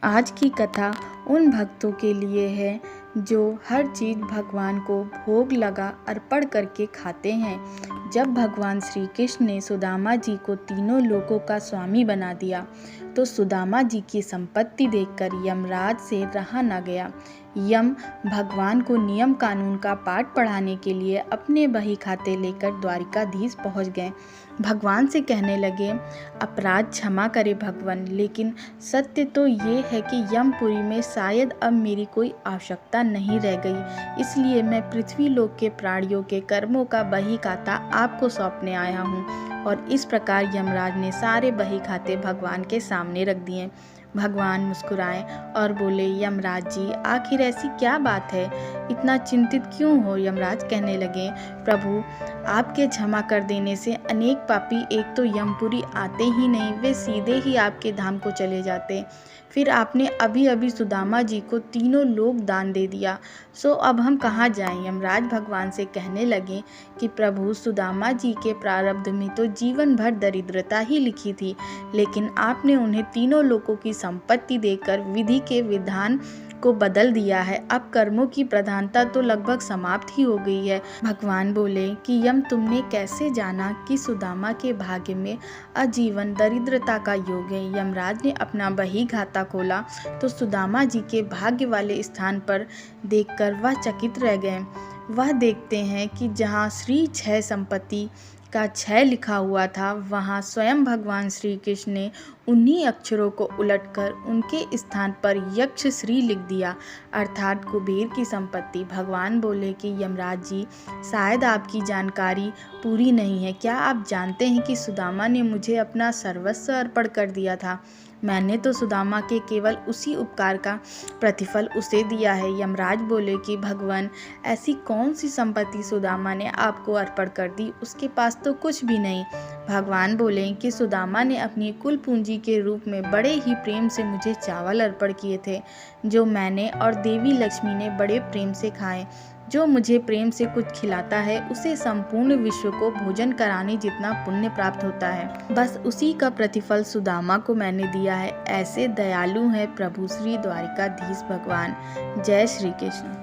आज की कथा उन भक्तों के लिए है जो हर चीज़ भगवान को भोग लगा अर्पण करके खाते हैं। जब भगवान श्री कृष्ण ने सुदामा जी को तीनों लोकों का स्वामी बना दिया तो सुदामा जी की संपत्ति देखकर यमराज से रहा न गया। यम भगवान को नियम कानून का पाठ पढ़ाने के लिए अपने बही खाते लेकर द्वारिकाधीश पहुंच गए। भगवान से कहने लगे, अपराध क्षमा करे भगवान, लेकिन सत्य तो ये है कि यमपुरी में शायद अब मेरी कोई आवश्यकता नहीं रह गई, इसलिए मैं पृथ्वी लोक के प्राणियों के कर्मों का बही खाता आपको सौंपने आया हूँ। और इस प्रकार यमराज ने सारे बही खाते भगवान के सामने रख दिए। भगवान मुस्कुराए और बोले, यमराज जी, आखिर ऐसी क्या बात है, इतना चिंतित क्यों हो? यमराज कहने लगे, प्रभु, आपके क्षमा कर देने से अनेक पापी एक तो यमपुरी आते ही नहीं, वे सीधे ही आपके धाम को चले जाते। फिर आपने अभी अभी सुदामा जी को तीनों लोक दान दे दिया, सो अब हम कहाँ जाएं? यमराज भगवान से कहने लगे कि प्रभु, सुदामा जी के प्रारब्ध में तो जीवन भर दरिद्रता ही लिखी थी, लेकिन आपने उन्हें तीनों लोकों की संपत्ति देकर विधि के विधान को बदल दिया है। अब कर्मों की प्रधानता तो लगभग समाप्त ही हो गई है। भगवान बोले कि यम, तुमने कैसे जाना कि सुदामा के भाग्य में आजीवन दरिद्रता का योग है? यमराज ने अपना बही खाता खोला तो सुदामा जी के भाग्य वाले स्थान पर देखकर वह चकित रह गए। वह देखते हैं कि जहाँ श्री क्षय संपत्ति का क्षय लिखा हुआ था, वहाँ स्वयं भगवान श्री कृष्ण ने उन्हीं अक्षरों को उलटकर उनके स्थान पर यक्ष श्री लिख दिया, अर्थात कुबेर की संपत्ति। भगवान बोले कि यमराज जी, शायद आपकी जानकारी पूरी नहीं है। क्या आप जानते हैं कि सुदामा ने मुझे अपना सर्वस्व अर्पण कर दिया था? मैंने तो सुदामा के केवल उसी उपकार का प्रतिफल उसे दिया है। यमराज बोले कि भगवान, ऐसी कौन सी संपत्ति सुदामा ने आपको अर्पण कर दी? उसके पास तो कुछ भी नहीं। भगवान बोले कि सुदामा ने अपनी कुल पूंजी के रूप में बड़े ही प्रेम से मुझे चावल अर्पण किए थे, जो मैंने और देवी लक्ष्मी ने बड़े प्रेम से खाए। जो मुझे प्रेम से कुछ खिलाता है, उसे संपूर्ण विश्व को भोजन कराने जितना पुण्य प्राप्त होता है। बस उसी का प्रतिफल सुदामा को मैंने दिया है। ऐसे दयालु हैं प्रभु श्री द्वारिकाधीश भगवान। जय श्री कृष्ण।